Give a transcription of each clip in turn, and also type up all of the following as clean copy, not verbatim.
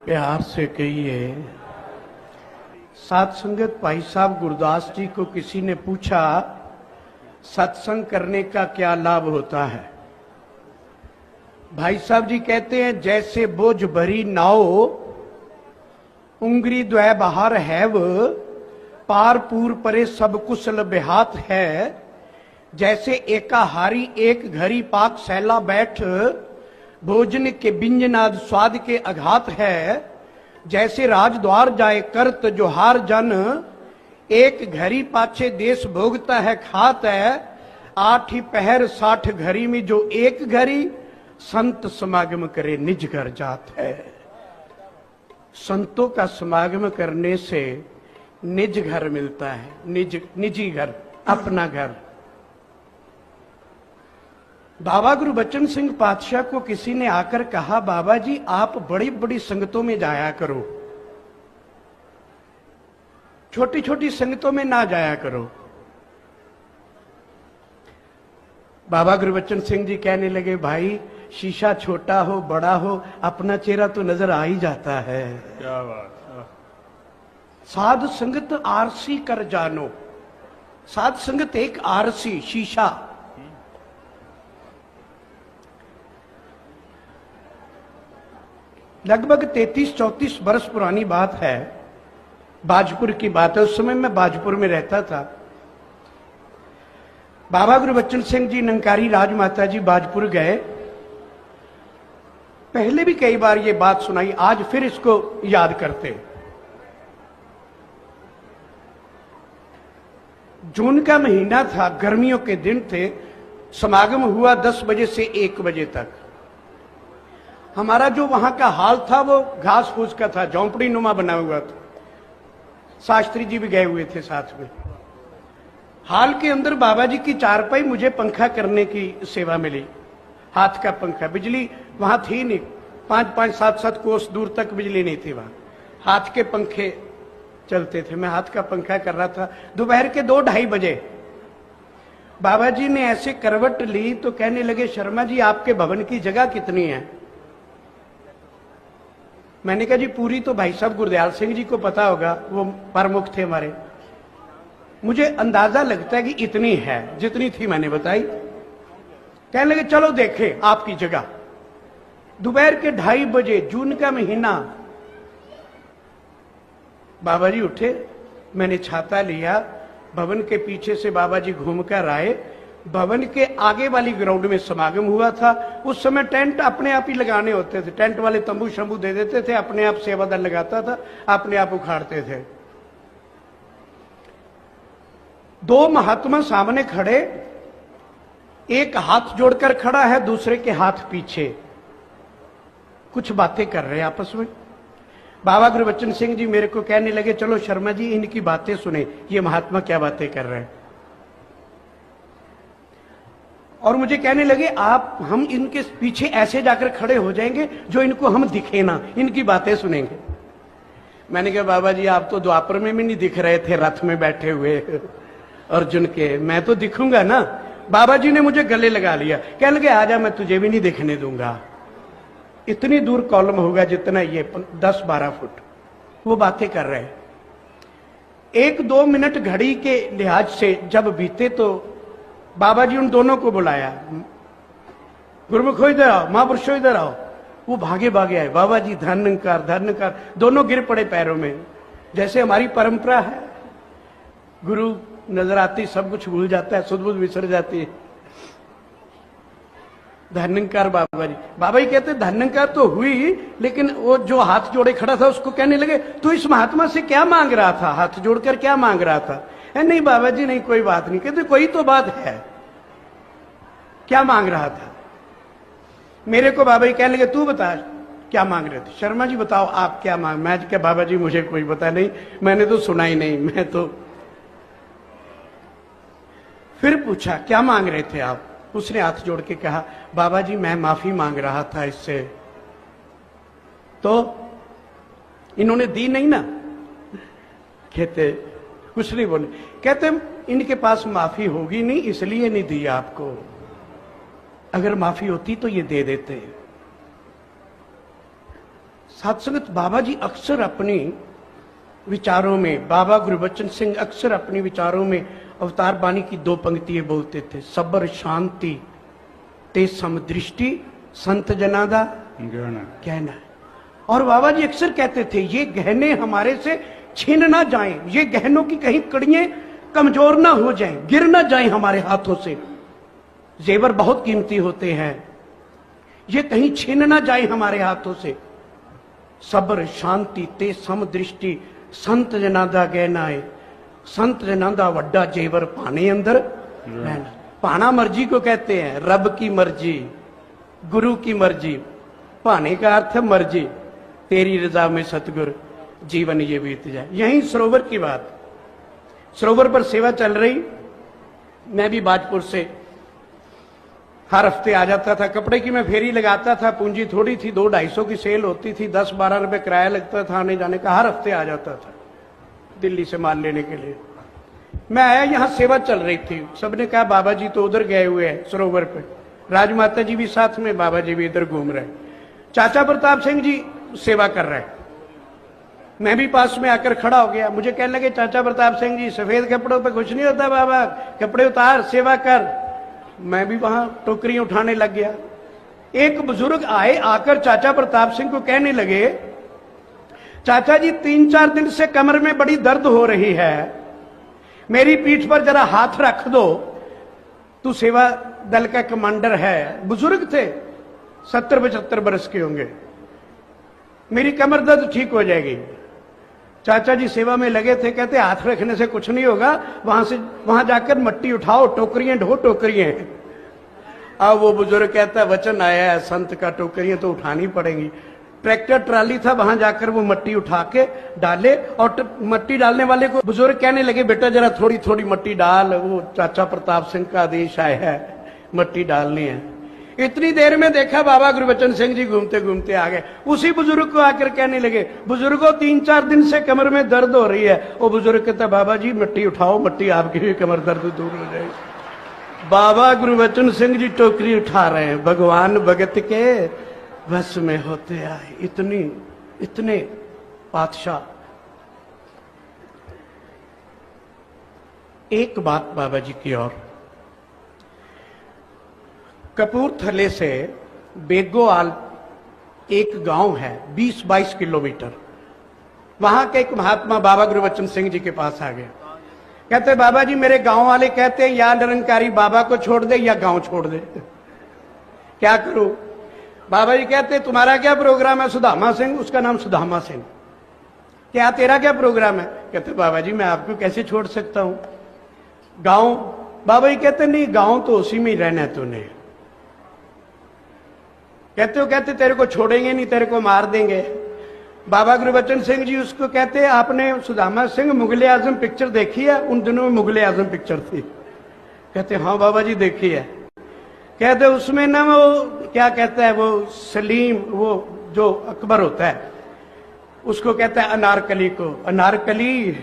प्यार से कहिए। साध संगत भाई साहब गुरदास जी को किसी ने पूछा सत्संग करने का क्या लाभ होता है। भाई साहब जी कहते हैं जैसे बोझ भरी नाव उंगरी द्वय बहार हैव पार पूर परे सब कुशल बेहात है। जैसे एकाहारी एक घड़ी पाक सैला बैठ भोजन के बिंजनाद स्वाद के अघात है। जैसे राजद्वार जाए करत जो हार जन एक घड़ी पाछे देश भोगता है खात है। 8 ही पहर 60 घड़ी में जो एक घड़ी संत समागम करे निज घर जात है। संतों का समागम करने से निज घर मिलता है, निजी घर, अपना घर। बाबा गुरु बचन सिंह पातशाह को किसी ने आकर कहा बाबा जी आप बड़ी बड़ी संगतों में जाया करो, छोटी छोटी संगतों में ना जाया करो। बाबा गुरु बचन सिंह जी कहने लगे भाई शीशा छोटा हो बड़ा हो अपना चेहरा तो नजर आ ही जाता है। क्या बात। साध संगत आरसी कर जानो। साध संगत एक आरसी शीशा। लगभग 33-34 वर्ष पुरानी बात है, बाजपुर की बात है। उस समय मैं बाजपुर में रहता था। बाबा गुरु बच्चन सिंह जी नंकारी राजमाता जी बाजपुर गए। पहले भी कई बार ये बात सुनाई, आज फिर इसको याद करते। जून का महीना था, गर्मियों के दिन थे। समागम हुआ 10 बजे से 1 बजे तक। हमारा जो वहां का हाल था वो घास फूस का था, झोंपड़ी नुमा बना हुआ था। शास्त्री जी भी गए हुए थे साथ में। हाल के अंदर बाबा जी की चारपाई, मुझे पंखा करने की सेवा मिली। हाथ का पंखा, बिजली वहां थी नहीं, 5-5, 7-7 कोस दूर तक बिजली नहीं थी वहां। हाथ के पंखे चलते थे। मैं हाथ का पंखा कर रहा था। दोपहर के 2-2:30 बजे बाबा जी ने ऐसे करवट ली तो कहने लगे शर्मा जी आपके भवन की जगह कितनी है। मैंने कहा जी पूरी तो भाई साहब गुरदयाल सिंह जी को पता होगा, वो प्रमुख थे हमारे। मुझे अंदाजा लगता है कि इतनी है, जितनी थी मैंने बताई। कहने लगे चलो देखें आपकी जगह। दोपहर के 2:30 बजे, जून का महीना। बाबा जी उठे, मैंने छाता लिया। भवन के पीछे से बाबा जी घूमकर आए। भवन के आगे वाली ग्राउंड में समागम हुआ था। उस समय टेंट अपने आप ही लगाने होते थे। टेंट वाले तंबू शंबू दे देते थे, अपने आप सेवादार लगाता था, अपने आप उखाड़ते थे। 2 महात्मा सामने खड़े, एक हाथ जोड़कर खड़ा है, दूसरे के हाथ पीछे, कुछ बातें कर रहे हैं आपस में। बाबा गुरु बच्चन सिंह जी मेरे को कहने लगे चलो शर्मा जी इनकी बातें सुने, ये महात्मा क्या बातें कर रहे हैं। और मुझे कहने लगे हम इनके पीछे ऐसे जाकर खड़े हो जाएंगे जो इनको हम दिखे ना, इनकी बातें सुनेंगे। मैंने कहा बाबा जी आप तो द्वापर में भी नहीं दिख रहे थे रथ में बैठे हुए अर्जुन के, मैं तो दिखूंगा ना। बाबा जी ने मुझे गले लगा लिया, कहने लगे आजा मैं तुझे भी नहीं दिखने दूंगा। इतनी दूर कॉलम होगा जितना ये 10-12 फुट। वो बातें कर रहे हैं। 1-2 मिनट घड़ी के लिहाज से जब बीते तो बाबा जी उन दोनों को बुलाया, गुरुमुखो इधर आओ, महापुरुषो इधर आओ। वो भागे भागे आए। बाबा जी धन्यकार धन्यकार, दोनों गिर पड़े पैरों में। जैसे हमारी परंपरा है, गुरु नजर आती सब कुछ भूल जाता है, सुध बुध विसर जाती है। धन्यकार बाबा जी। बाबा जी कहते धन्यकार तो हुई, लेकिन वो जो हाथ जोड़े खड़ा था उसको कहने लगे तू इस महात्मा से क्या मांग रहा था, हाथ जोड़कर क्या मांग रहा था। नहीं बाबा जी नहीं कोई बात नहीं। कहते कोई तो बात है, क्या मांग रहा था। मेरे को बाबा जी कहने लगे तू बता क्या मांग रहे थे। शर्मा जी बताओ आप क्या मांग। मैं क्या बाबा जी मुझे कोई पता नहीं, मैंने तो सुना ही नहीं। मैं तो फिर पूछा क्या मांग रहे थे आप। उसने हाथ जोड़ के कहा बाबा जी मैं माफी मांग रहा था इससे। तो इन्होंने दी नहीं ना। कहते कुछ नहीं बोले। कहते इनके पास माफी होगी नहीं इसलिए नहीं दी आपको, अगर माफी होती तो ये दे देते। साथ संगत बाबा जी अक्सर अपनी विचारों में, बाबा गुरबचन सिंह अक्सर अपनी विचारों में अवतार बानी की 2 पंक्तियां बोलते थे, सबर शांति ते समदृष्टि संत जना दा कहना। और बाबा जी अक्सर कहते थे ये गहने हमारे से छीन ना जाएं, ये गहनों की कहीं कड़ियां कमजोर ना हो जाएं, गिर ना जाएं हमारे हाथों से। जेवर बहुत कीमती होते हैं, ये कहीं छीन ना जाए हमारे हाथों से। सबर शांति ते समदृष्टि संत जना दा कहना है। संत जना दा वड्डा जेवर पाने अंदर रहना। पाना मर्जी को कहते हैं, रब की मर्जी, गुरु की मर्जी। पाने का अर्थ है मर्जी, तेरी रजा में सतगुर जीवन ये बीत जाए। यही सरोवर की बात, सरोवर पर सेवा चल रही। मैं भी बाजपुर से हर हफ्ते आ जाता था, कपड़े की मैं फेरी लगाता था, पूंजी थोड़ी थी, 200-250 की सेल होती थी, 10-12 रुपए किराया लगता था आने जाने का। हर हफ्ते आ जाता था दिल्ली से माल लेने के लिए। मैं आया, यहां सेवा चल रही थी। सबने कहा बाबा जी तो उधर गए हुए हैं सरोवर पे, राजमाता जी भी साथ में, बाबा जी भी इधर घूम रहे। चाचा प्रताप सिंह जी सेवा कर रहे हैं। मैं भी पास में आकर खड़ा हो गया। मुझे कहने लगे चाचा प्रताप सिंह जी सफेद कपड़ों पे कुछ नहीं होता बाबा, कपड़े उतार सेवा कर। मैं भी वहां टोकरी उठाने लग गया। एक बुजुर्ग आए, आकर चाचा प्रताप सिंह को कहने लगे, चाचा जी 3-4 दिन से कमर में बड़ी दर्द हो रही है, मेरी पीठ पर जरा हाथ रख दो, तू सेवा दल का कमांडर है। बुजुर्ग थे, 70-75 बरस के होंगे। मेरी कमर दर्द ठीक हो जाएगी। चाचा जी सेवा में लगे थे, कहते हाथ रखने से कुछ नहीं होगा, वहां जाकर मट्टी उठाओ, टोकरियां ढो टोकरियां। अब वो बुजुर्ग कहता है वचन आया है संत का, टोकरियां तो उठानी पड़ेंगी। ट्रैक्टर ट्राली था, वहां जाकर वो मट्टी उठा के डाले। और मट्टी डालने वाले को बुजुर्ग कहने लगे बेटा जरा थोड़ी थोड़ी मट्टी डाल, वो चाचा प्रताप सिंह का आदेश आया है मट्टी डालनी है। इतनी देर में देखा बाबा गुरबचन सिंह जी घूमते घूमते आ गए। उसी बुजुर्ग को आकर कहने लगे, बुजुर्गों 3-4 दिन से कमर में दर्द हो रही है। वो बुजुर्ग कहता बाबा जी मट्टी उठाओ, मट्टी आपकी भी कमर दर्द दूर हो जाएगी। बाबा गुरबचन सिंह जी टोकरी उठा रहे हैं, भगवान भगत के बस में होते आए। इतने बादशाह। एक बात बाबा जी की और, कपूरथले से बेगोआल एक गांव है 20-22 किलोमीटर। वहां के एक महात्मा बाबा गुरबचन सिंह जी के पास आ गए। कहते बाबा जी मेरे गांव वाले कहते हैं या निरंकारी बाबा को छोड़ दे या गांव छोड़ दे, क्या करूं? बाबा जी कहते तुम्हारा क्या प्रोग्राम है? सुदामा सिंह, उसका नाम सुदामा सिंह। क्या तेरा क्या प्रोग्राम है? कहते बाबा जी मैं आपको कैसे छोड़ सकता हूं गांव। बाबा जी कहते नहीं गांव तो उसी में ही रहना है तूने। कहते तेरे को छोड़ेंगे नहीं, तेरे को मार देंगे। बाबा गुरबचन सिंह जी उसको कहते आपने सुदामा सिंह मुगले आजम पिक्चर देखी है? उन दिनों में मुगले आजम पिक्चर थी। कहते हाँ बाबा जी देखी है। कहते उसमें ना वो क्या कहता है, वो सलीम, वो जो अकबर होता है उसको कहता है अनारकली को, अनारकली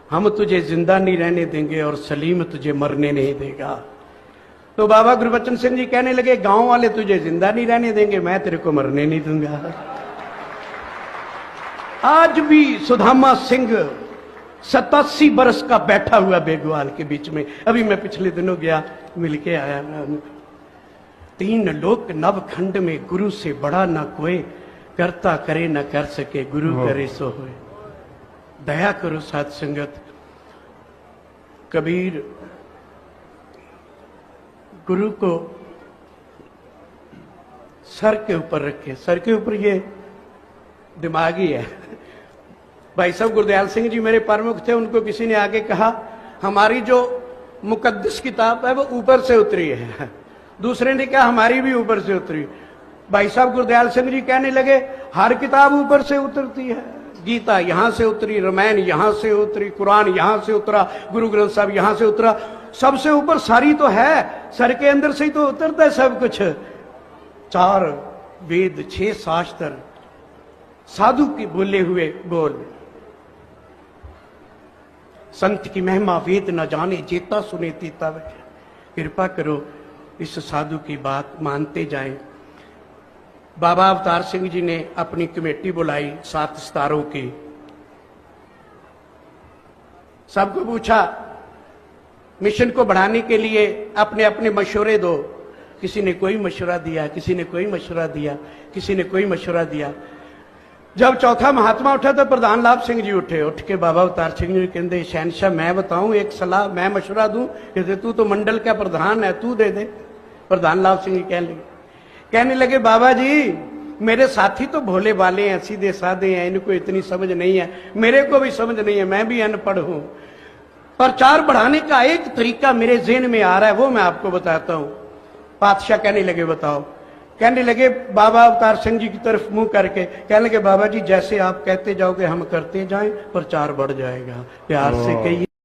हम तुझे जिंदा नहीं रहने देंगे और सलीम तुझे मरने नहीं देगा। तो बाबा गुरबचन सिंह जी कहने लगे गांव वाले तुझे जिंदा नहीं रहने देंगे, मैं तेरे को मरने नहीं दूंगा। आज भी सुदामा सिंह 87 बरस का बैठा हुआ बेगवाल के बीच में। अभी मैं पिछले दिनों गया, मिलके आया। 3 लोक नवखंड में गुरु से बड़ा ना कोई, करता करे न कर सके गुरु करे सो होए। दया करो साथ संगत। कबीर गुरु को सर के ऊपर रखे, सर के ऊपर ये दिमागी है। भाई साहब गुरदयाल सिंह जी मेरे प्रमुख थे, उनको किसी ने आके कहा हमारी जो मुकद्दस किताब है वो ऊपर से उतरी है। दूसरे ने कहा हमारी भी ऊपर से उतरी। भाई साहब गुरदयाल सिंह जी कहने लगे हर किताब ऊपर से उतरती है। गीता यहां से उतरी, रामायण यहां से उतरी, कुरान यहां से उतरा, गुरु ग्रंथ साहब यहां से उतरा। सबसे ऊपर सारी तो है, सर के अंदर से ही तो उतरता है सब कुछ। 4 वेद 6 शास्त्र साधु के बोले हुए बोल। संत की महिमा वेद न जाने, जेता सुने तीता बैठे। कृपा करो इस साधु की बात मानते जाएं। बाबा अवतार सिंह जी ने अपनी कमेटी बुलाई 7 सितारों की। सबको पूछा मिशन को बढ़ाने के लिए अपने अपने मशवरे दो। किसी ने कोई मशवरा दिया, किसी ने कोई मशवरा दिया, किसी ने कोई मशवरा दिया। जब चौथा महात्मा उठा तो प्रधान लाभ सिंह जी उठे। उठ के बाबा अवतार सिंह जी कहते शहनशाह मैं बताऊं एक सलाह, मैं मशवरा दूं? कहते तू तो मंडल का प्रधान है, तू दे दे। प्रधान लाभ सिंह जी कहने लगे बाबा जी मेरे साथी तो भोले भाले हैं, सीधे साधे हैं, इनको इतनी समझ नहीं है, मेरे को भी समझ नहीं है, मैं भी अनपढ़ हूं। प्रचार बढ़ाने का एक तरीका मेरे ज़हन में आ रहा है, वो मैं आपको बताता हूं। पातशाह कहने लगे बताओ। कहने लगे बाबा अवतार सिंह जी की तरफ मुंह करके, कहने लगे बाबा जी जैसे आप कहते जाओगे हम करते जाएं, प्रचार बढ़ जाएगा। प्यार से कहिए